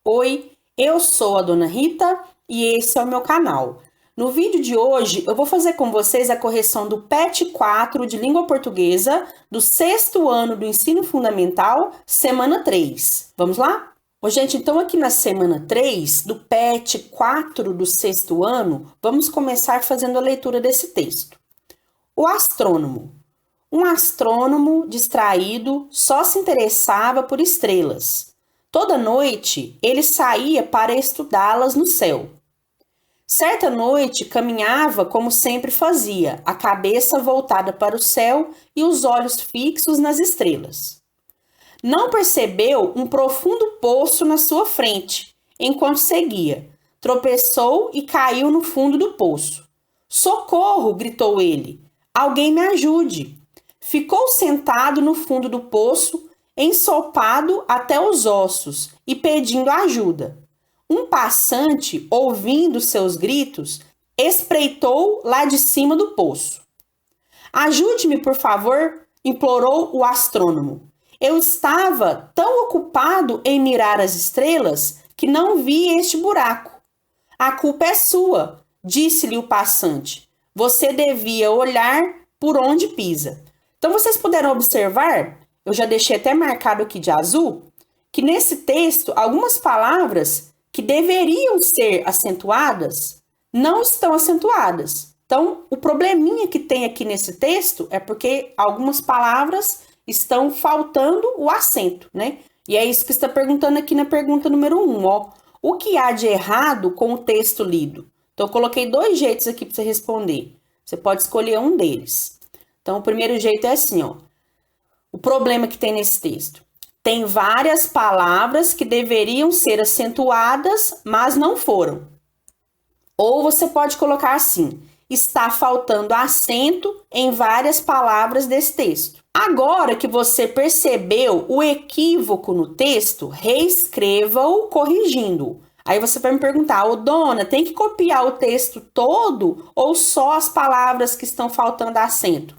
Oi, eu sou a Dona Rita e esse é o meu canal. No vídeo de hoje eu vou fazer com vocês a correção do PET 4 de Língua Portuguesa do 6º ano do Ensino Fundamental, semana 3. Vamos lá? Ô, gente, então aqui na semana 3 do PET 4 do 6º ano, vamos começar fazendo a leitura desse texto. O astrônomo. Um astrônomo distraído só se interessava por estrelas. Toda noite ele saía para estudá-las no céu. Certa noite caminhava como sempre fazia, a cabeça voltada para o céu e os olhos fixos nas estrelas. Não percebeu um profundo poço na sua frente, enquanto seguia. Tropeçou e caiu no fundo do poço. "Socorro!" gritou ele. "Alguém me ajude!" Ficou sentado no fundo do poço, ensopado até os ossos e pedindo ajuda. Um passante, ouvindo seus gritos, espreitou lá de cima do poço. "Ajude-me, por favor", implorou o astrônomo. "Eu estava tão ocupado em mirar as estrelas que não vi este buraco." "A culpa é sua", disse-lhe o passante. "Você devia olhar por onde pisa." Então, vocês puderam observar, eu já deixei até marcado aqui de azul, que nesse texto, algumas palavras que deveriam ser acentuadas, não estão acentuadas. Então, o probleminha que tem aqui nesse texto é porque algumas palavras estão faltando o acento, né? E é isso que está perguntando aqui na pergunta número 1, ó. O que há de errado com o texto lido? Então, eu coloquei 2 jeitos aqui para você responder. Você pode escolher um deles. Então, o primeiro jeito é assim, ó. O problema que tem nesse texto. Tem várias palavras que deveriam ser acentuadas, mas não foram. Ou você pode colocar assim. Está faltando acento em várias palavras desse texto. Agora que você percebeu o equívoco no texto, reescreva-o corrigindo-o. Aí você vai me perguntar, ô dona, tem que copiar o texto todo ou só as palavras que estão faltando acento?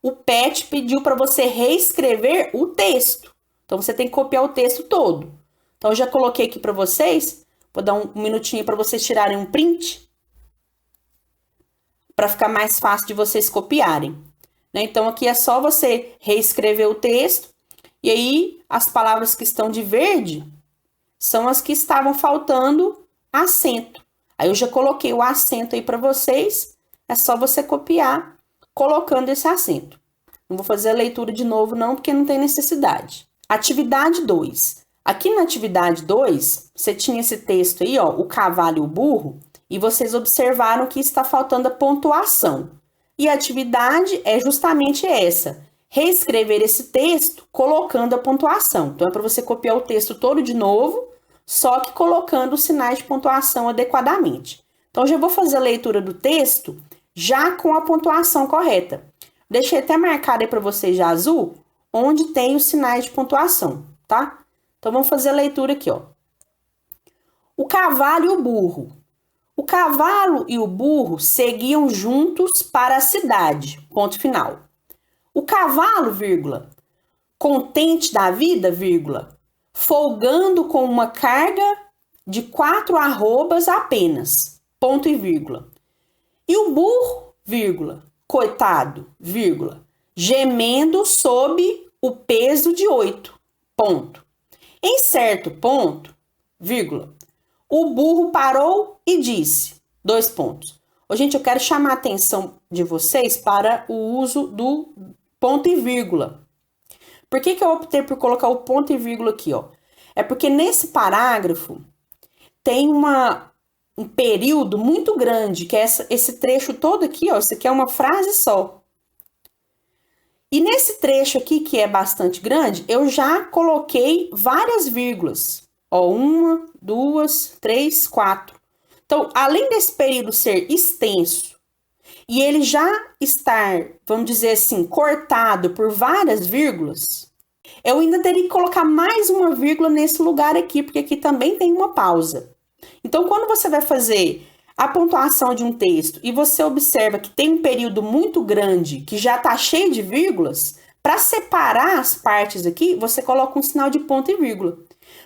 O PET pediu para você reescrever o texto. Então, você tem que copiar o texto todo. Então, eu já coloquei aqui para vocês. Vou dar um minutinho para vocês tirarem um print. Para ficar mais fácil de vocês copiarem. Né? Então, aqui é só você reescrever o texto. E aí, as palavras que estão de verde são as que estavam faltando acento. Aí, eu já coloquei o acento aí para vocês. É só você copiar colocando esse acento. Não vou fazer a leitura de novo não, porque não tem necessidade. Atividade 2. Aqui na atividade 2, você tinha esse texto aí, ó, o cavalo e o burro, e vocês observaram que está faltando a pontuação. E a atividade é justamente essa, reescrever esse texto colocando a pontuação. Então, é para você copiar o texto todo de novo, só que colocando os sinais de pontuação adequadamente. Então, já vou fazer a leitura do texto já com a pontuação correta. Deixei até marcado aí para vocês de azul, onde tem os sinais de pontuação, tá? Então, vamos fazer a leitura aqui, ó. O cavalo e o burro. O cavalo e o burro seguiam juntos para a cidade, ponto final. O cavalo, vírgula, contente da vida, vírgula, folgando com uma carga de 4 arrobas apenas, ponto e vírgula. E o burro, vírgula, coitado, vírgula, gemendo sob o peso de 8, ponto. Em certo ponto, vírgula, o burro parou e disse, 2 pontos. Ô, gente, eu quero chamar a atenção de vocês para o uso do ponto e vírgula. Por que eu optei por colocar o ponto e vírgula aqui, ó? É porque nesse parágrafo tem um período muito grande, que é esse trecho todo aqui, ó, isso aqui é uma frase só. E nesse trecho aqui, que é bastante grande, eu já coloquei várias vírgulas. Ó, 1, 2, 3, 4. Então, além desse período ser extenso e ele já estar, vamos dizer assim, cortado por várias vírgulas, eu ainda teria que colocar mais uma vírgula nesse lugar aqui, porque aqui também tem uma pausa. Então, quando você vai fazer a pontuação de um texto e você observa que tem um período muito grande que já está cheio de vírgulas, para separar as partes aqui, você coloca um sinal de ponto e vírgula.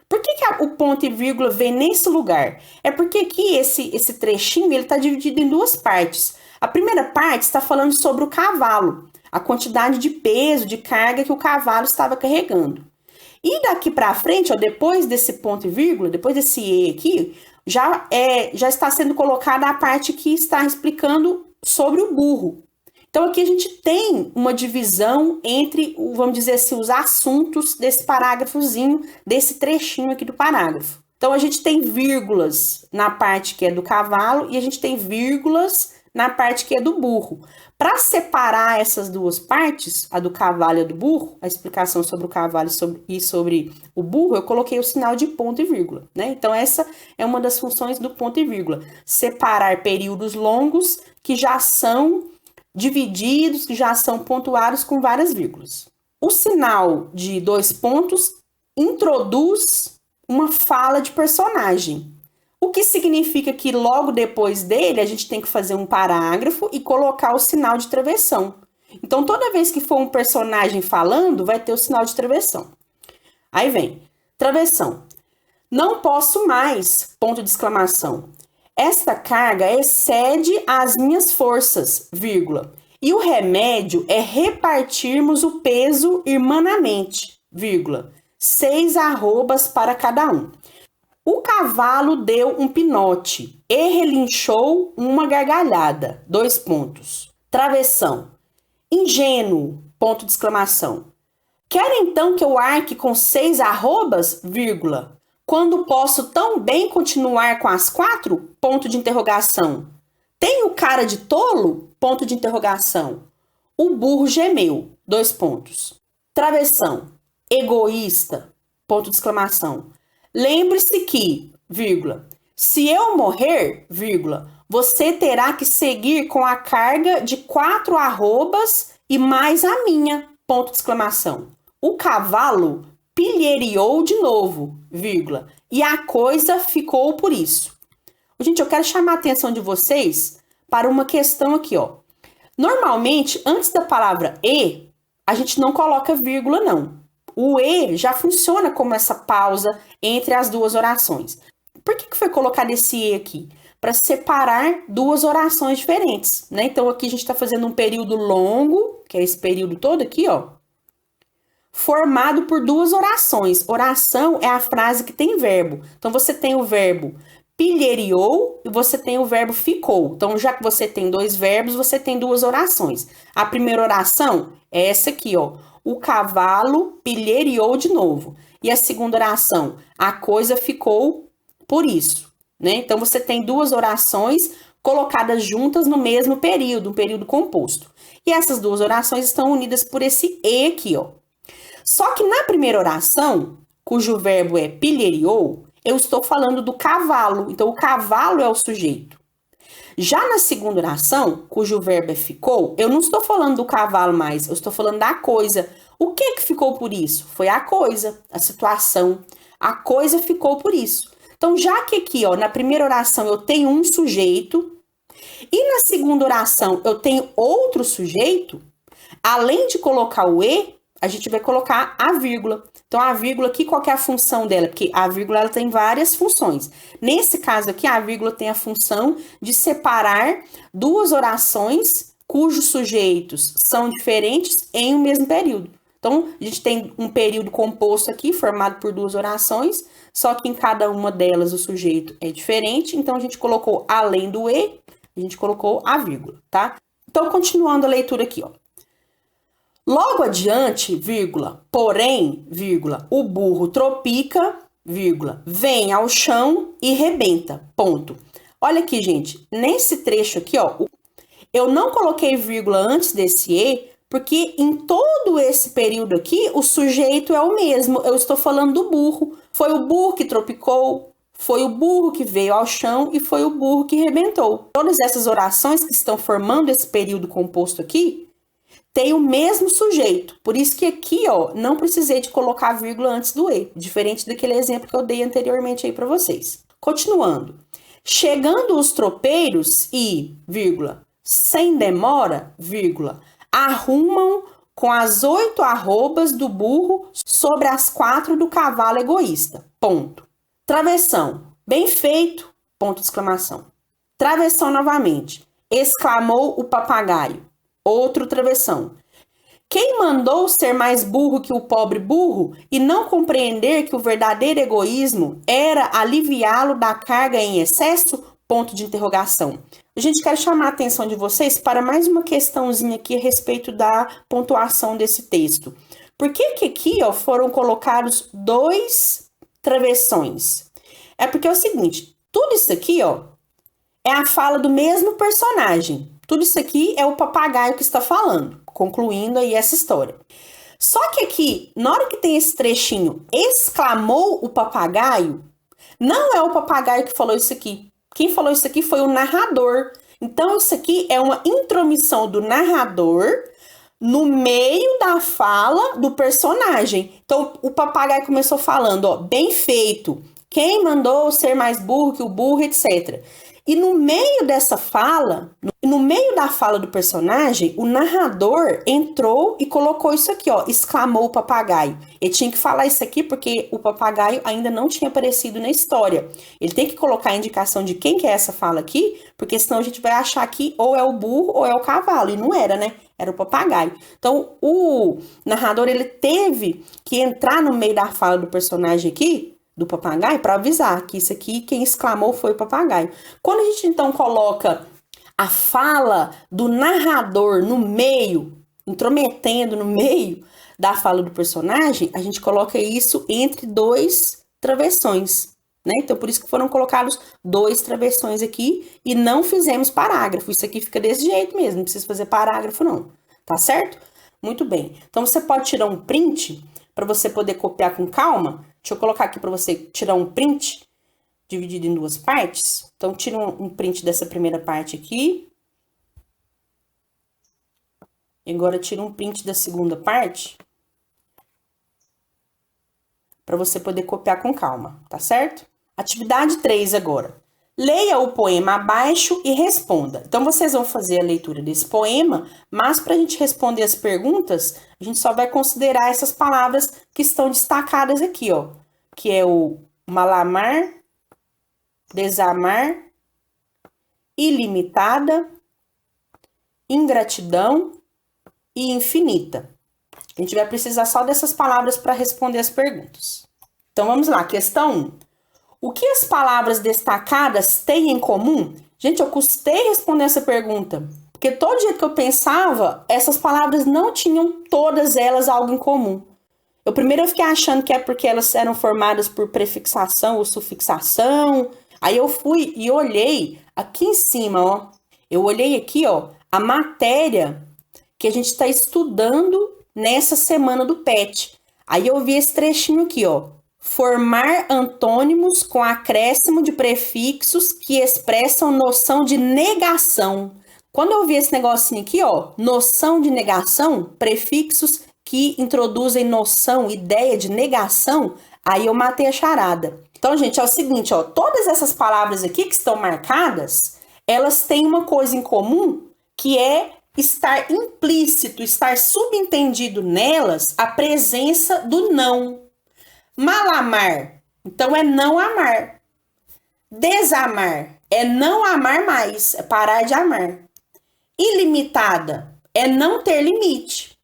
Por que o ponto e vírgula vem nesse lugar? É porque aqui esse trechinho ele está dividido em duas partes. A primeira parte está falando sobre o cavalo, a quantidade de peso, de carga que o cavalo estava carregando. E daqui para frente, ó, depois desse ponto e vírgula, depois desse E aqui, já está sendo colocada a parte que está explicando sobre o burro. Então aqui a gente tem uma divisão entre, vamos dizer assim, os assuntos desse parágrafozinho, desse trechinho aqui do parágrafo. Então a gente tem vírgulas na parte que é do cavalo e a gente tem vírgulas na parte que é do burro. Para separar essas duas partes, a do cavalo e a do burro, a explicação sobre o cavalo e sobre o burro, eu coloquei o sinal de ponto e vírgula, né? Então essa é uma das funções do ponto e vírgula. Separar períodos longos que já são divididos, que já são pontuados com várias vírgulas. O sinal de 2 pontos introduz uma fala de personagem. O que significa que logo depois dele a gente tem que fazer um parágrafo e colocar o sinal de travessão. Então, toda vez que for um personagem falando, vai ter o sinal de travessão. Aí vem, travessão. Não posso mais, ponto de exclamação. Esta carga excede as minhas forças, vírgula. E o remédio é repartirmos o peso irmanamente, vírgula. 6 arrobas para cada um. O cavalo deu um pinote e relinchou uma gargalhada. 2 pontos. Travessão. Ingênuo, ponto de exclamação. Quer então que eu arque com 6 arrobas, vírgula, quando posso tão bem continuar com as 4? Ponto de interrogação. Tenho cara de tolo? Ponto de interrogação. O burro gemeu. 2 pontos. Travessão. Egoísta. Ponto de exclamação. Lembre-se que, vírgula, se eu morrer, vírgula, você terá que seguir com a carga de 4 arrobas e mais a minha. Ponto de exclamação. O cavalo pilheriou de novo, vírgula, e a coisa ficou por isso. Gente, eu quero chamar a atenção de vocês para uma questão aqui, ó. Normalmente, antes da palavra e, a gente não coloca vírgula, não. O e já funciona como essa pausa entre as duas orações. Por que foi colocado esse e aqui? Para separar duas orações diferentes, né? Então, aqui a gente está fazendo um período longo, que é esse período todo aqui, ó, formado por duas orações. Oração é a frase que tem verbo. Então, você tem o verbo pilheriou e você tem o verbo ficou. Então, já que você tem 2 verbos, você tem 2 orações. A primeira oração é essa aqui, ó. O cavalo pilheriou de novo. E a segunda oração, a coisa ficou por isso, né? Então, você tem 2 orações colocadas juntas no mesmo período, um período composto. E essas 2 orações estão unidas por esse e aqui, ó. Só que na primeira oração, cujo verbo é pilheriou, eu estou falando do cavalo. Então, o cavalo é o sujeito. Já na segunda oração, cujo verbo é ficou, eu não estou falando do cavalo mais, eu estou falando da coisa. O que ficou por isso? Foi a coisa, a situação. A coisa ficou por isso. Então, já que aqui, ó, na primeira oração eu tenho um sujeito e na segunda oração eu tenho outro sujeito, além de colocar o e, a gente vai colocar a vírgula. Então, a vírgula aqui, qual que é a função dela? Porque a vírgula ela tem várias funções. Nesse caso aqui, a vírgula tem a função de separar 2 orações cujos sujeitos são diferentes em um mesmo período. Então, a gente tem um período composto aqui, formado por 2 orações, só que em cada uma delas o sujeito é diferente. Então, a gente colocou, além do e, a gente colocou a vírgula, tá? Então, continuando a leitura aqui, ó. Logo adiante, vírgula, porém, vírgula, o burro tropica, vírgula, vem ao chão e rebenta, ponto. Olha aqui, gente, nesse trecho aqui, ó, eu não coloquei vírgula antes desse e, porque em todo esse período aqui, o sujeito é o mesmo, eu estou falando do burro. Foi o burro que tropicou, foi o burro que veio ao chão e foi o burro que rebentou. Todas essas orações que estão formando esse período composto aqui, tem o mesmo sujeito. Por isso que aqui, ó, não precisei de colocar vírgula antes do e, diferente daquele exemplo que eu dei anteriormente aí para vocês. Continuando. Chegando os tropeiros e, vírgula, sem demora, vírgula, arrumam com as 8 arrobas do burro sobre as 4 do cavalo egoísta. Ponto. Travessão. Bem feito. Ponto de exclamação. Travessão novamente. Exclamou o papagaio. Outro travessão. Quem mandou ser mais burro que o pobre burro e não compreender que o verdadeiro egoísmo era aliviá-lo da carga em excesso? Ponto de interrogação. Gente, quero chamar a atenção de vocês para mais uma questãozinha aqui a respeito da pontuação desse texto. Por que aqui, ó, foram colocados 2 travessões? É porque é o seguinte, tudo isso aqui, ó, é a fala do mesmo personagem. Tudo isso aqui é o papagaio que está falando, concluindo aí essa história. Só que aqui, na hora que tem esse trechinho, exclamou o papagaio, não é o papagaio que falou isso aqui. Quem falou isso aqui foi o narrador. Então, isso aqui é uma intromissão do narrador no meio da fala do personagem. Então, o papagaio começou falando, ó, bem feito. Quem mandou ser mais burro que o burro, etc. E no meio dessa fala, no meio da fala do personagem, o narrador entrou e colocou isso aqui, ó, exclamou o papagaio. Ele tinha que falar isso aqui porque o papagaio ainda não tinha aparecido na história. Ele tem que colocar a indicação de quem que é essa fala aqui, porque senão a gente vai achar que ou é o burro ou é o cavalo, e não era, né? Era o papagaio. Então, o narrador, ele teve que entrar no meio da fala do personagem aqui, do papagaio, para avisar que isso aqui, quem exclamou foi o papagaio. Quando a gente, então, coloca a fala do narrador no meio, intrometendo no meio da fala do personagem, a gente coloca isso entre 2 travessões, né? Então, por isso que foram colocados 2 travessões aqui e não fizemos parágrafo. Isso aqui fica desse jeito mesmo, não precisa fazer parágrafo, não. Tá certo? Muito bem. Então, você pode tirar um print para você poder copiar com calma. Deixa eu colocar aqui para você tirar um print dividido em 2 partes. Então, tira um print dessa primeira parte aqui. E agora, tira um print da segunda parte. Para você poder copiar com calma, tá certo? Atividade 3 agora. Leia o poema abaixo e responda. Então, vocês vão fazer a leitura desse poema, mas para a gente responder as perguntas, a gente só vai considerar essas palavras que estão destacadas aqui, ó. Que é o malamar, desamar, ilimitada, ingratidão e infinita. A gente vai precisar só dessas palavras para responder as perguntas. Então, vamos lá. Questão 1. O que as palavras destacadas têm em comum? Gente, eu custei responder essa pergunta, porque todo jeito que eu pensava, essas palavras não tinham todas elas algo em comum. Eu fiquei achando que é porque elas eram formadas por prefixação ou sufixação. Aí eu fui e olhei aqui em cima, ó. Eu olhei aqui, ó, a matéria que a gente está estudando nessa semana do PET. Aí eu vi esse trechinho aqui, ó. Formar antônimos com acréscimo de prefixos que expressam noção de negação. Quando eu vi esse negocinho aqui, ó, noção de negação, prefixos que introduzem noção, ideia de negação, aí eu matei a charada. Então, gente, é o seguinte, ó, todas essas palavras aqui que estão marcadas, elas têm uma coisa em comum, que é estar implícito, estar subentendido nelas a presença do não. Malamar, então é não amar. Desamar é não amar mais, é parar de amar. Ilimitada é não ter limite.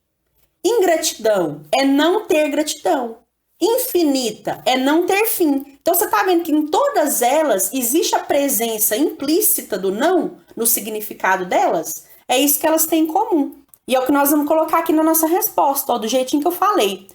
Ingratidão é não ter gratidão. Infinita é não ter fim. Então você tá vendo que em todas elas existe a presença implícita do não no significado delas? É isso que elas têm em comum. E é o que nós vamos colocar aqui na nossa resposta, ó, do jeitinho que eu falei.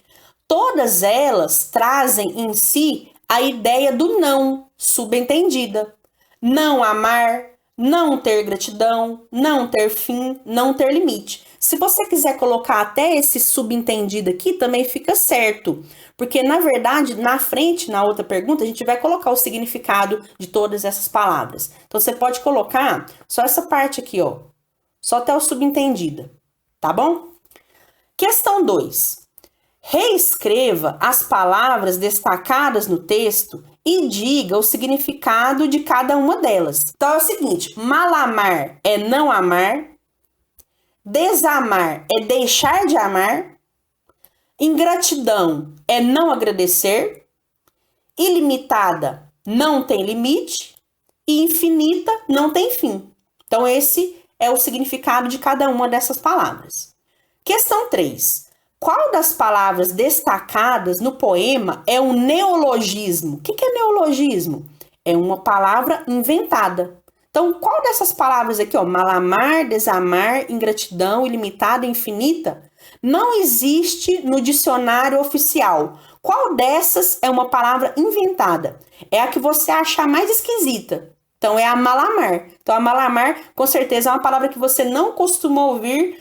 Todas elas trazem em si a ideia do não, subentendida. Não amar, não ter gratidão, não ter fim, não ter limite. Se você quiser colocar até esse subentendido aqui, também fica certo. Porque, na verdade, na frente, na outra pergunta, a gente vai colocar o significado de todas essas palavras. Então, você pode colocar só essa parte aqui, ó. Só até o subentendida, tá bom? Questão 2. Reescreva as palavras destacadas no texto e diga o significado de cada uma delas. Então é o seguinte, malamar é não amar, desamar é deixar de amar, ingratidão é não agradecer, ilimitada não tem limite e infinita não tem fim. Então, esse é o significado de cada uma dessas palavras. Questão 3. Qual das palavras destacadas no poema é um neologismo? O que é neologismo? É uma palavra inventada. Então, qual dessas palavras aqui, ó, malamar, desamar, ingratidão, ilimitada, infinita, não existe no dicionário oficial? Qual dessas é uma palavra inventada? É a que você achar mais esquisita. Então, é a malamar. Então, a malamar, com certeza, é uma palavra que você não costuma ouvir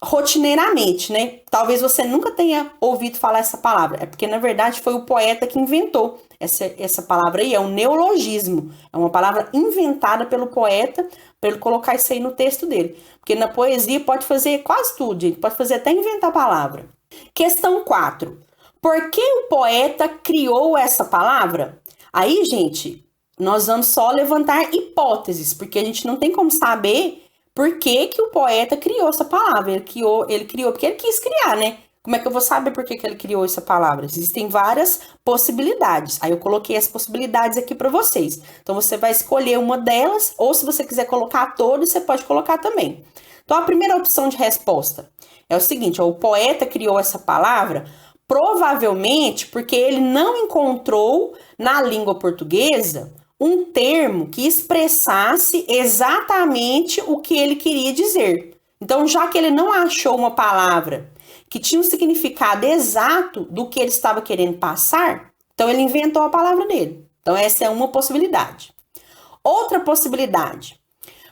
rotineiramente, né? Talvez você nunca tenha ouvido falar essa palavra. É porque, na verdade, foi o poeta que inventou essa palavra aí. É um neologismo. É uma palavra inventada pelo poeta para ele colocar isso aí no texto dele. Porque na poesia pode fazer quase tudo, gente. Pode fazer até inventar a palavra. Questão 4. Por que o poeta criou essa palavra? Aí, gente, nós vamos só levantar hipóteses, porque a gente não tem como saber por que o poeta criou essa palavra. Ele criou porque ele quis criar, né? Como é que eu vou saber por que ele criou essa palavra? Existem várias possibilidades. Aí eu coloquei as possibilidades aqui para vocês. Então você vai escolher uma delas, ou se você quiser colocar todas, você pode colocar também. Então a primeira opção de resposta é o seguinte: ó, o poeta criou essa palavra provavelmente porque ele não encontrou na língua portuguesa um termo que expressasse exatamente o que ele queria dizer. Então, já que ele não achou uma palavra que tinha um significado exato do que ele estava querendo passar, então ele inventou a palavra dele. Então, essa é uma possibilidade. Outra possibilidade,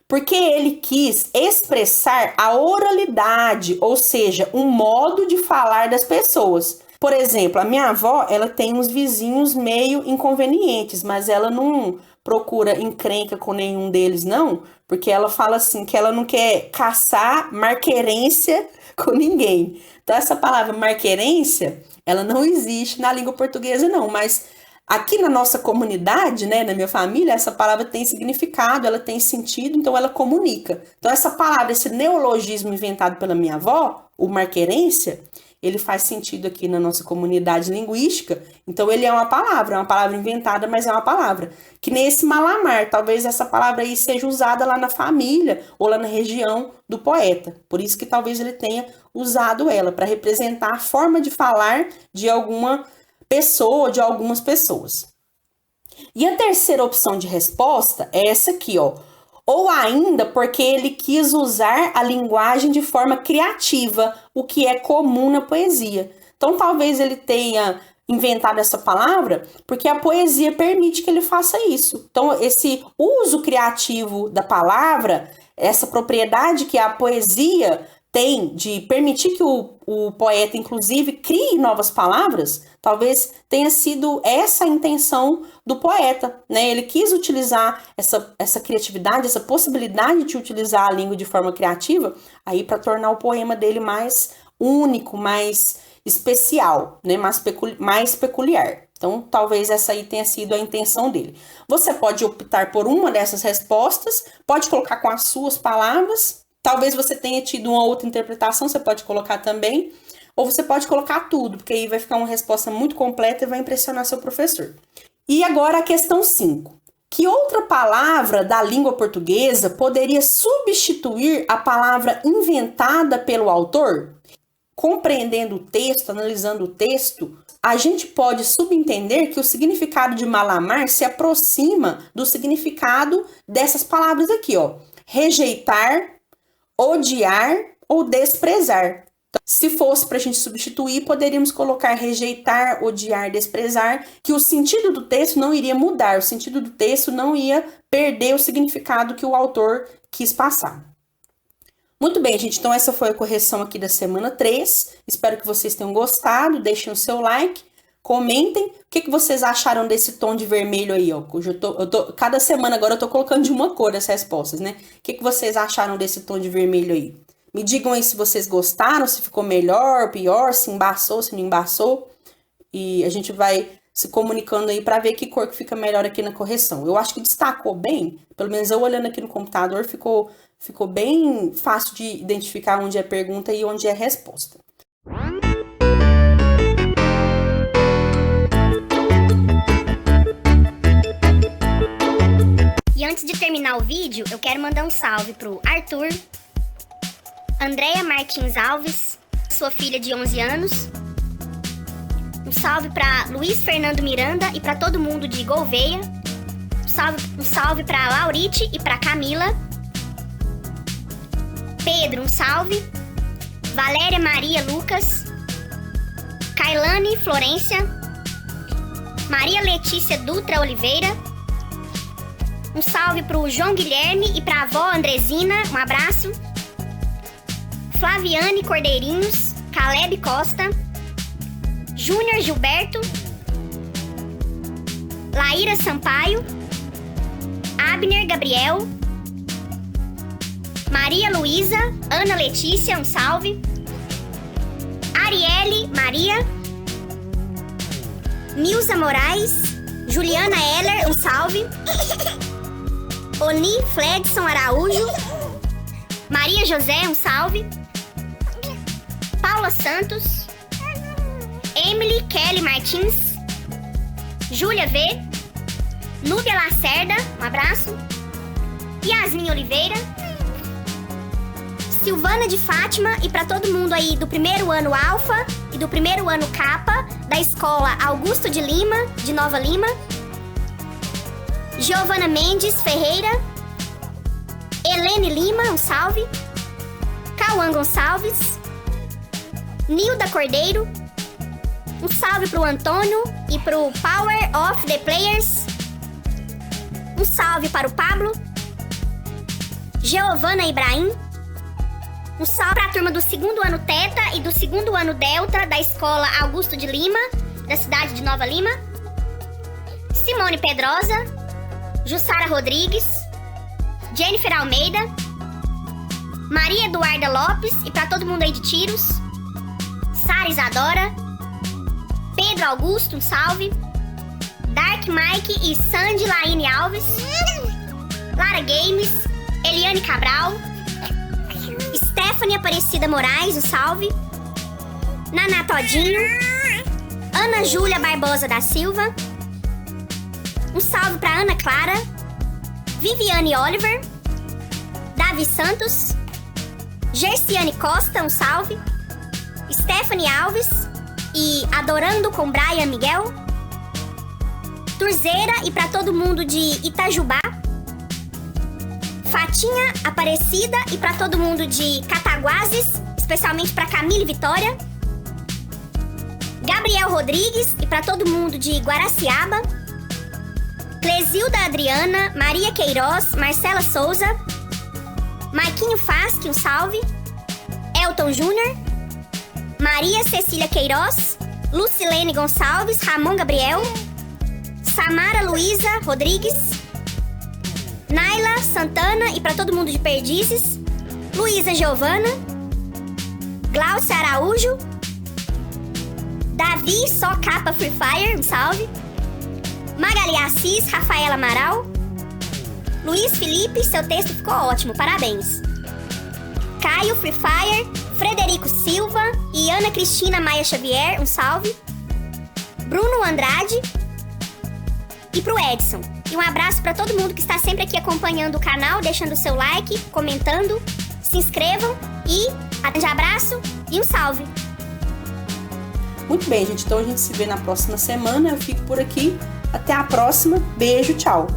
porque ele quis expressar a oralidade, ou seja, um modo de falar das pessoas. Por exemplo, a minha avó, ela tem uns vizinhos meio inconvenientes, mas ela não procura encrenca com nenhum deles, não, porque ela fala assim, que ela não quer caçar marquerência com ninguém. Então, essa palavra marquerência, ela não existe na língua portuguesa, não, mas aqui na nossa comunidade, né, na minha família, essa palavra tem significado, ela tem sentido, então ela comunica. Então, essa palavra, esse neologismo inventado pela minha avó, o marquerência, ele faz sentido aqui na nossa comunidade linguística, então ele é uma palavra inventada, mas é uma palavra. Que nem esse malamar, talvez essa palavra aí seja usada lá na família ou lá na região do poeta. Por isso que talvez ele tenha usado ela para representar a forma de falar de alguma pessoa ou de algumas pessoas. E a terceira opção de resposta é essa aqui, ó. Ou ainda porque ele quis usar a linguagem de forma criativa, o que é comum na poesia. Então, talvez ele tenha inventado essa palavra porque a poesia permite que ele faça isso. Então, esse uso criativo da palavra, essa propriedade que a poesia tem de permitir que o poeta, inclusive, crie novas palavras, talvez tenha sido essa a intenção do poeta, né? Ele quis utilizar essa criatividade, essa possibilidade de utilizar a língua de forma criativa, aí para tornar o poema dele mais único, mais especial, né? Mais peculiar. Então, talvez essa aí tenha sido a intenção dele. Você pode optar por uma dessas respostas, pode colocar com as suas palavras. Talvez você tenha tido uma outra interpretação, você pode colocar também, ou você pode colocar tudo, porque aí vai ficar uma resposta muito completa e vai impressionar seu professor. E agora a questão 5. Que outra palavra da língua portuguesa poderia substituir a palavra inventada pelo autor? Compreendendo o texto, analisando o texto, a gente pode subentender que o significado de malamar se aproxima do significado dessas palavras aqui, ó. Rejeitar, odiar ou desprezar. Então, se fosse para a gente substituir, poderíamos colocar rejeitar, odiar, desprezar, que o sentido do texto não iria mudar, o sentido do texto não ia perder o significado que o autor quis passar. Muito bem, gente, então essa foi a correção aqui da semana 3. Espero que vocês tenham gostado, deixem o seu like, comentem o que vocês acharam desse tom de vermelho aí, ó. Cada semana agora eu tô colocando de uma cor as respostas, né? O que vocês acharam desse tom de vermelho aí? Me digam aí se vocês gostaram, se ficou melhor, pior, se embaçou, se não embaçou. E a gente vai se comunicando aí para ver que cor que fica melhor aqui na correção. Eu acho que destacou bem, pelo menos eu olhando aqui no computador, ficou bem fácil de identificar onde é pergunta e onde é resposta. Antes de terminar o vídeo, eu quero mandar um salve pro Arthur, Andréia Martins Alves, sua filha de 11 anos. Um salve pra Luiz Fernando Miranda e pra todo mundo de Gouveia. Um salve pra Laurite e pra Camila. Pedro, um salve. Valéria Maria Lucas. Kailane Florência. Maria Letícia Dutra Oliveira. Um salve pro João Guilherme e pra avó Andresina, um abraço. Flaviane Cordeirinhos, Caleb Costa, Júnior Gilberto, Laíra Sampaio, Abner Gabriel, Maria Luísa, Ana Letícia, um salve. Arielle Maria, Nilza Moraes, Juliana Heller, um salve. Oni Fledson Araújo, Maria José, um salve. Paula Santos, Emily Kelly Martins, Júlia V, Núbia Lacerda, um abraço. Yasmin Oliveira, Silvana de Fátima e para todo mundo aí do primeiro ano Alfa e do primeiro ano Capa da Escola Augusto de Lima, de Nova Lima. Giovana Mendes Ferreira, Helene Lima, um salve. Cauã Gonçalves, Nilda Cordeiro, um salve pro Antônio e pro Power of the Players. Um salve para o Pablo. Giovana Ibrahim. Um salve para a turma do segundo ano Teta e do segundo ano Delta da Escola Augusto de Lima, da cidade de Nova Lima. Simone Pedrosa, Jussara Rodrigues, Jennifer Almeida, Maria Eduarda Lopes e para todo mundo aí de Tiros. Sara Isadora, Pedro Augusto, um salve. Dark Mike e Sandy Laine Alves, Lara Games, Eliane Cabral, Stephanie Aparecida Moraes, um salve. Naná Todinho, Ana Júlia Barbosa da Silva, um salve para Ana Clara, Viviane Oliver, Davi Santos, Gerciane Costa, um salve. Stephanie Alves e Adorando com Brian Miguel. Turzeira e para todo mundo de Itajubá. Fatinha Aparecida e para todo mundo de Cataguases, especialmente para Camille Vitória. Gabriel Rodrigues e para todo mundo de Guaraciaba. Clesilda Adriana, Maria Queiroz, Marcela Souza, Marquinho Fasque, um salve. Elton Júnior, Maria Cecília Queiroz, Lucilene Gonçalves, Ramon Gabriel, Samara Luísa Rodrigues, Naila Santana e para todo mundo de Perdizes, Luísa Giovana, Glaucia Araújo, Davi Só Capa Free Fire, um salve. Magali Assis, Rafaela Amaral, Luiz Felipe, seu texto ficou ótimo, parabéns. Caio Free Fire, Frederico Silva e Ana Cristina Maia Xavier, um salve. Bruno Andrade e pro Edson. E um abraço para todo mundo que está sempre aqui acompanhando o canal, deixando o seu like, comentando, se inscrevam e um grande abraço e um salve. Muito bem, gente. Então a gente se vê na próxima semana. Eu fico por aqui. Até a próxima. Beijo, tchau.